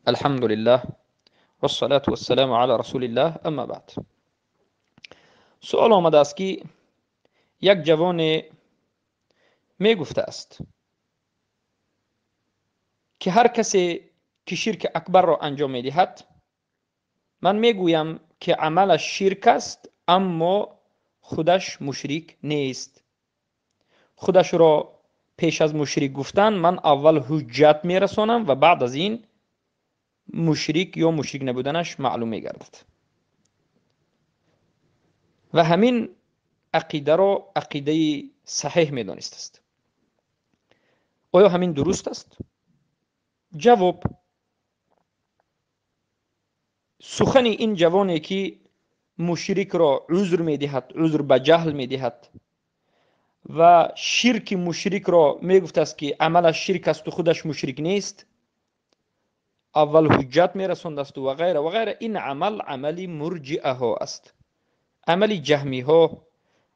الحمد لله والصلاة والسلام على رسول الله. اما بعد، سؤال آمده است که یک جوان می گفته است که هر کسی که شرک اکبر را انجام می دهد، من می گویم که عملش شرک است اما خودش مشرک نیست. خودش را پیش از مشرک گفتن من اول حجت می رسانم و بعد از این مشرک یا مشرک نبودنش معلوم می گردد. و همین عقیده را عقیده صحیح می دانست است. آیا همین درست است؟ جواب: سخن این جوانی که مشرک را عذر می دهد، عذر به جهل می دهد و شرک مشرک را می گفت است که عملش شرک است و خودش مشرک نیست، اول حجت می رساند است و غیره و غیره، این عمل مرجئه ها است، عمل جهمی ها،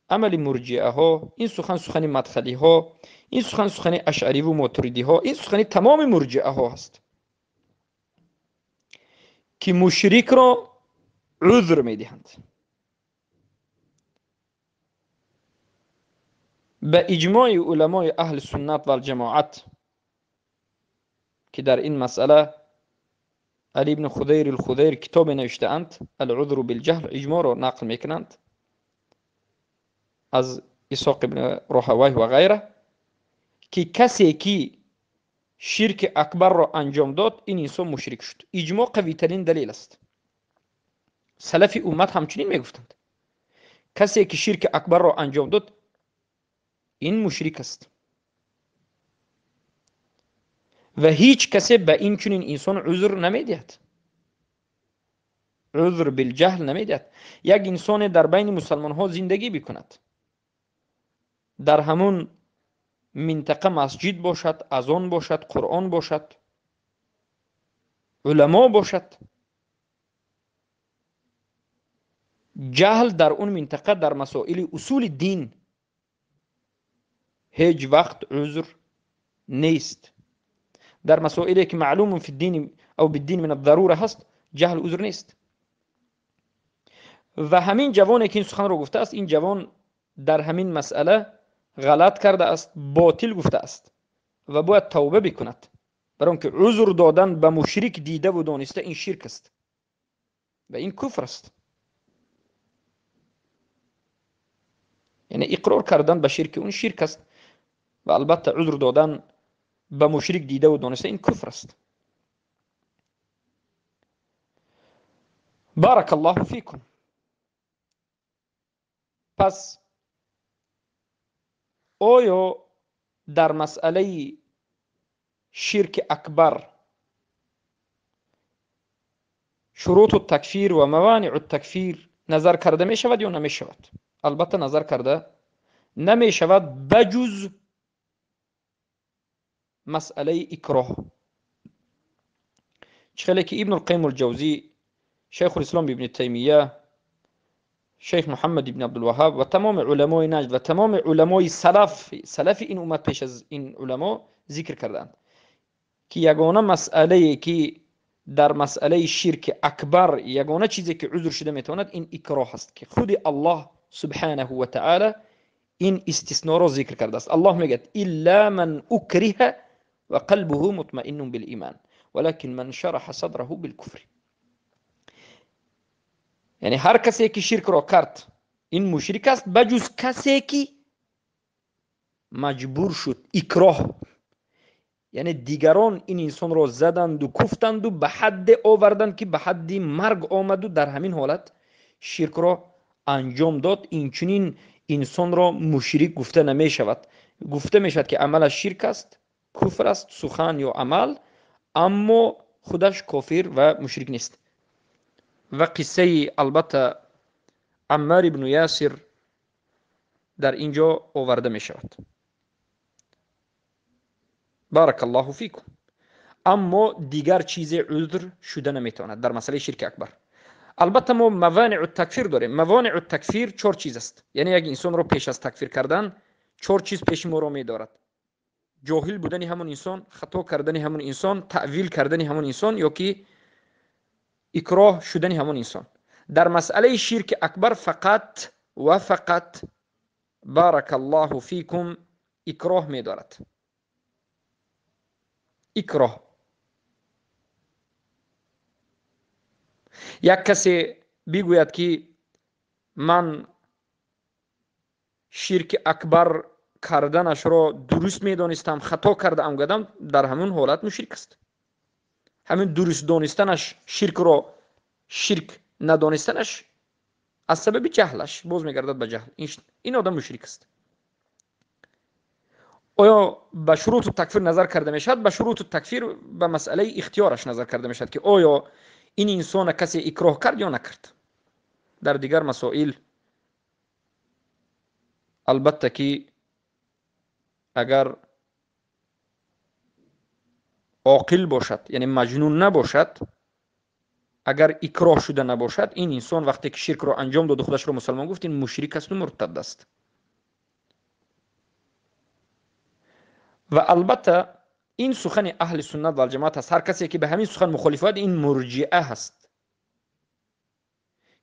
عمل مرجئه ها. این سخن مدخلی ها، این سخن اشعری و ماتریدی ها، این سخن تمام مرجئه ها است که مشرک را عذر می دهند. به اجماع علمای اهل سنت و الجماعت که در این مسئله علی بن خدیر الخدیر کتاب نوشته اند، العذر بالجهل، اجماع را نقل میکنند از اسحاق بن راهویه و غیره، که کسی که شرک اکبر را انجام داد این انسان مشرک شد. اجماع قوی ترین دلیل است. سلف امت همچنین میگفتند کسی که شرک اکبر را انجام داد این مشرک است و هیچ کسی به این چنین انسان عذر نمیدهد، عذر بالجهل نمیدهد. یک انسان در بین مسلمان ها زندگی بکند، در همون منطقه مسجد باشد، اذان باشد، قرآن باشد، علما باشد، جهل در اون منطقه در مسائل اصول دین هیچ وقت عذر نیست. در مسائلی که معلوم فی الدین او بالدین من الضروره هست جهل عذر نیست. و همین جوانی که این سخن رو گفته است، این جوان در همین مسئله غلط کرده است، باطل گفته است و باید توبه بکند، برای آنکه عذر دادن به مشرک دیده و دانسته این شرک است و این کفر است. یعنی اقرار کردن به شرک اون شرک است و البته عذر دادن به مشرک دیده و دانسته این کفر است. بارک الله فیکم. پس آیا در مسئله شرک اکبر شروط التکفیر و موانع التکفیر نظر کرده می شود یا نمی شود؟ البته نظر کرده نمی شود بجز مسئله اکراه. چخیلی که ابن القیم الجوزی، شیخ الاسلام ابن تیمیه، شیخ محمد ابن عبدالوهاب و تمام علمای نجد و تمام علمای سلف این امت پیش از این علما ذکر کردند که یگانه مسئله که در مسئله شرک اکبر یگانه چیزی که عذر شده میتواند این اکراه است که خود الله سبحانه و تعالی این استثناء را ذکر کرده است. الله میگه الا من اکره و قلبه مطمئن بالایمان ولكن من شرح صدره بالکفر. یعنی هر کسی که شرک را کرد این مشرک است بجز کسی که مجبور شد، اکراه، یعنی دیگران این انسان را زدند و کفتند و به حد آوردند که به حد مرگ آمد و در همین حالت شرک را انجام داد، این چنین انسان را مشرک گفته نمی شود. گفته می شود که عملش شرک است، کفر است، سخن یا عمل، اما خودش کافر و مشرک نیست. و قصه البته عمار بن یاسر در اینجا آورده می شود. بارک الله فیکم. اما دیگر چیز عذر شده نمیتواند در مسئله شرک اکبر. البته ما موانع التکفیر داریم. موانع التکفیر 4 چیز است. یعنی یک انسان رو پیش از تکفیر کردن 4 چیز پیش ما رو میدارد. جاهل بودن همون انسان، خطا کردن همون انسان، تعویل کردن همون انسان، یا که اکراه شدن همون انسان. در مسئله شرک اکبر فقط و فقط بارک الله فیکم اکراه می دارد. اکراه. یک کسی بگوید که من شرک اکبر کردنش را درست می دانستم، خطا کرده ام گفتم، در همون حالت مشرک است. همین درست دانستنش شرک را شرک ندانستنش از سبب جهلش باز میگردد به جهل. این آدم مشرک است. آیا به شروط تکفیر نظر کرده میشد؟ به شروط تکفیر به مسئله اختیارش نظر کرده میشد که آیا این انسان کسی اکراه کرد یا نکرد. در دیگر مسائل البته که اگر عاقل باشد، یعنی مجنون نباشد، اگر اکراه شده نباشد، این انسان وقتی که شرک را انجام داد و خودش را مسلمان گفت، این مشرک است و مرتد است. و البته این سخن اهل سنت و الجماعت است. هر کسی که به همین سخن مخالفت، این مرجئه هست،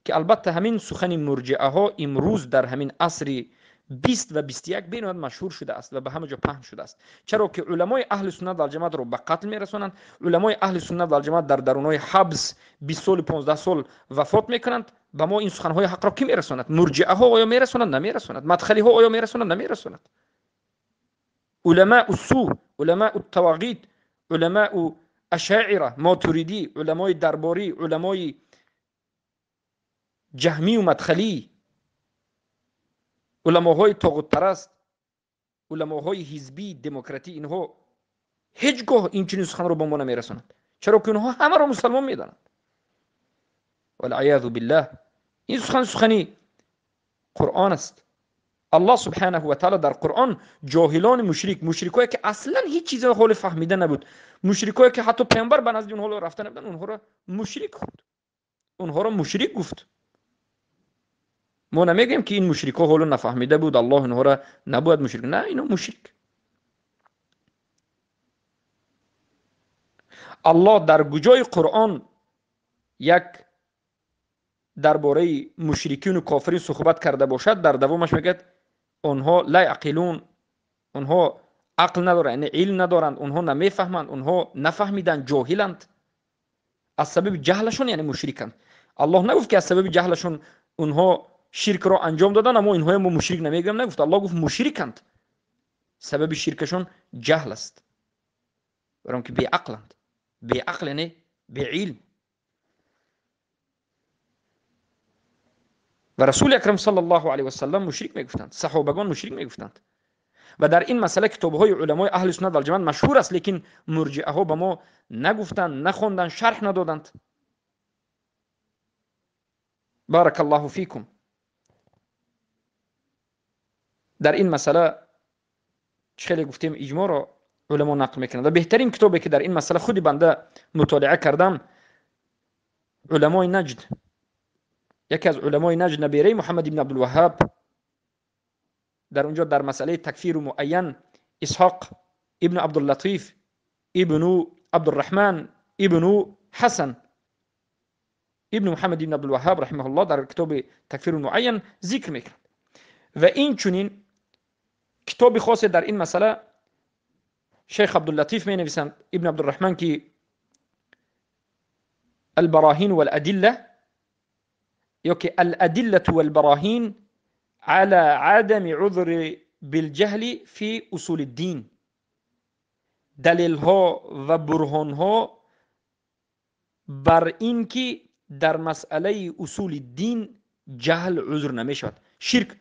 که البته همین سخن مرجئه ها امروز در همین عصر 20 و 21 بینواد مشهور شده است و به همه جا پهن شده است. چرا که علمای اهل سنت و الجماعت رو به قتل میرسونند، علمای اهل سنت و الجماعت در درونهای حبس 20 سال 15 سال وفات میکنند. به ما این سخنهای حق را کی میرسوند؟ مرجئه ها آیا میرسونند؟ نمیرسونند. مدخلی ها آیا میرسونند؟ نمیرسونند. علماء السوء، علماء التواغیت، علماء اشاعره، ماتریدی، علمای درباری، علمای جهمی و مدخلی، علماهای طاغوت پرست، علماهای حزبی دموکراتی، اینها هیچگاه این چنین سخن رو به ما نمیرسونند. چرا که اونها همه رو مسلمان میدانند. والعیاذ بالله. این سخنی قرآن است. الله سبحانه و تعالی در قرآن جاهلان مشرکایی که اصلا هیچ چیز حال فهمیده نبود، مشرکایی که حتی پیامبر به نزد اونها رفته نبودن، اونها را مشرک خواند، اونها را مشرک گفت. ما نمیگیم که این مشرکا حالا نفهمیده بود الله اونها را نباید مشرک، نه، اینا مشرک. الله در کجای قرآن یک درباره مشرکین و کافرین صحبت کرده باشد، در دوامش میگه اونها لا یعقلون، اونها عقل ندارند، یعنی علم ندارند، اونها نمیفهمند، اونها نفهمیدند، جاهلند، از سبب جهلشون یعنی مشرکند. الله نگفت که از سبب جهلشون اونها شرک را انجام دادن اما اینها ما مشرک نمیگیم، نگفت. الله گفت مشرکند، سبب شرکشون جهل است، برای که بی عقلند. بی عقل یعنی بی علم. و رسول اکرم صلی الله علیه و سلم مشرک میگفتند، صحابگان مشرک میگفتند. و در این مسئله کتاب‌های علمای اهل سنت و الجماعت مشهور است، لیکن مرجئه ها به ما نگفتند، نخوندند، شرح ندادند. بارک الله فیکم. در این مسئله خیلی گفتیم اجماع را علما نقل میکنند. و بهترین کتابی که در این مسئله خودی بنده مطالعه کردم، علمای نجد، یکی از علمای نجد نبیره محمد بن عبدالوهاب، در اونجا در مسئله تکفیر معین اسحاق ابن عبداللطیف ابن عبدالرحمن ابن حسن ابن محمد بن عبدالوهاب رحمه الله در کتاب تکفیر معین ذکر میکنند. و این چنین کتاب خاص در این مسئله شیخ عبداللطیف می نویسند، ابن عبدالرحمن، که البراهین والادله، یا که الادله والبراهین على عدم عذر بالجهل في اصول الدین، دلیل ها و برهان ها بر این که در مسئله اصول دین جهل عذر نمیشود. شرک،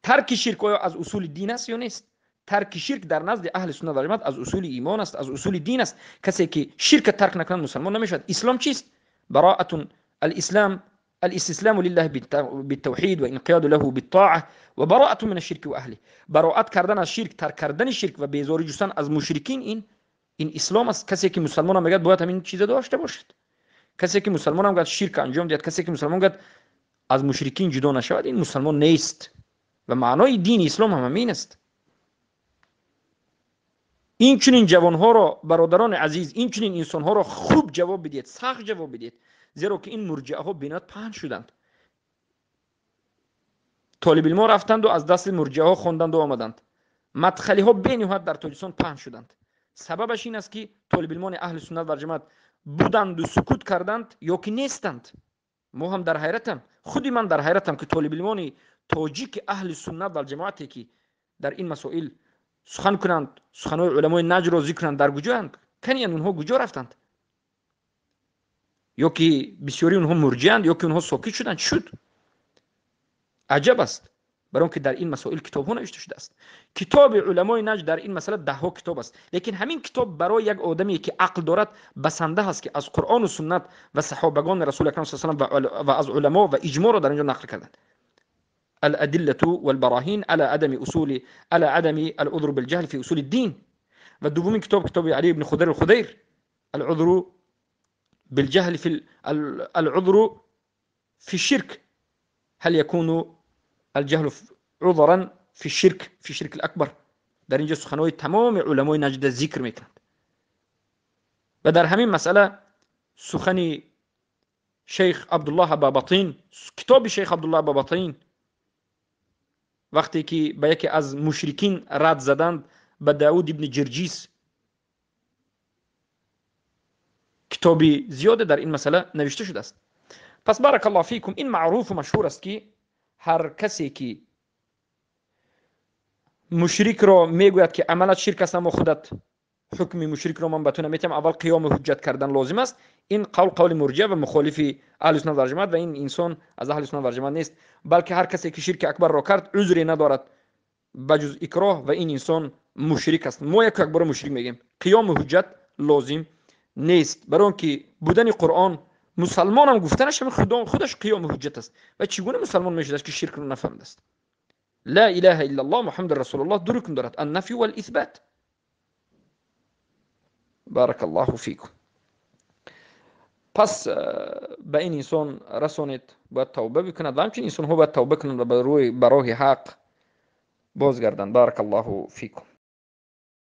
ترک شرک آیا از اصول دین است یا نیست؟ ترک شرک در نزد اهل سنت و جماعت از اصول ایمان است، از اصول دین است. کسی که شرک ترک نکند مسلمان نمیشود. اسلام چیست؟ براءة الاسلام الاستسلام لله بالتوحید و انقیاد له بالطاعه و براءة من الشرك و اهله. براءت کردن از شرک، ترک کردن شرک و بیزاری جستن از مشرکین، این اسلام است. کسی که مسلمان هم میگه باید همین چیزا داشته باشد. کسی که مسلمان هم میگه شرک انجام دهد، کسی که مسلمان میگه از مشرکین جدا نشود، این مسلمان نیست. و معنای دین اسلام هم همین است. این چنین جوانها را برادران عزیز، این چنین انسانها را خوب جواب بدید، سخت جواب بدید، زیرا که این مرجعه ها بینات پهن شدند. طالب علم رفتند و از دست مرجعه ها خواندند و آمدند. مدخلی ها بینهایت در تاجیکستان پهن شدند. سببش این است که طالب علمان اهل سنت و جماعت بودند و سکوت کردند یا که نیستند. ما هم در حیرتم، خودی من در حیرتم که طالب علمان تاجیک اهل سنت و جماعتی که در این مسائل سخن کنند، سخنهای علمای نجر را ذکر کنند، در کجاند؟ کنی اونها کجا رفتند؟ یا که بسیاری اونها مرجعند یا که اونها ساکت شدند. شد عجب است، برای که در این مسائل کتاب ها نوشته شده است. کتاب علمای نجد در این مسئله 10 کتاب است، لیکن همین کتاب برای یک آدمی که عقل دارد بسنده است که از قرآن و سنت و صحابگان رسول اکرم صلی الله علیه و آله و از علما و اجماع را در اینجا نقل کردند. الادله والبراهین على عدم اصول على عدم العذر بالجهل في اصول الدين. و دومین کتاب علی بن خضیر الخضیر، العذر بالجهل في العذر في الشرك، هل يكون الجهل عذرا في الشرك الأكبر. در اینجا سخنهای تمام علمای نجد ذکر میکنند. و در همین مسئله سخن شیخ عبدالله بابطین، کتاب شیخ عبدالله بابطین، وقتی که به یکی از مشرکین رد زدند، به داود ابن جرجیس، کتابی زیاده در این مسئله نوشته شده است. پس بارک الله فیکم، این معروف و مشهور است که هر کسی که مشرک را میگوید که عملت شرک است اما خودت حکم مشرک را من بتونه میتم، اول قیام حجت کردن لازم است. این قول مرجع و مخالف اهل سنت و جماعت و این انسان از اهل سنت و جماعت نیست، بلکه هر کسی که شرک اکبر را کرد عذری ندارد بجز اکراه و این انسان مشرک است. ما یک اکبر مشرک میگیم، قیام حجت لازم نیست، برای اینکه بودن قرآن مسلمان هم گفتنش هم خودش قیام حجت است. و چگونه مسلمان میشد که شرک رو نفهمده است؟ لا اله الا الله محمد رسول الله دو رکن دارد، النفی والاثبات. بارک الله فیکم. پس به این انسان رسانید باید توبه بکند و همچنین انسان ها باید توبه کنند و به راه حق بازگردند. بارک الله فیکم.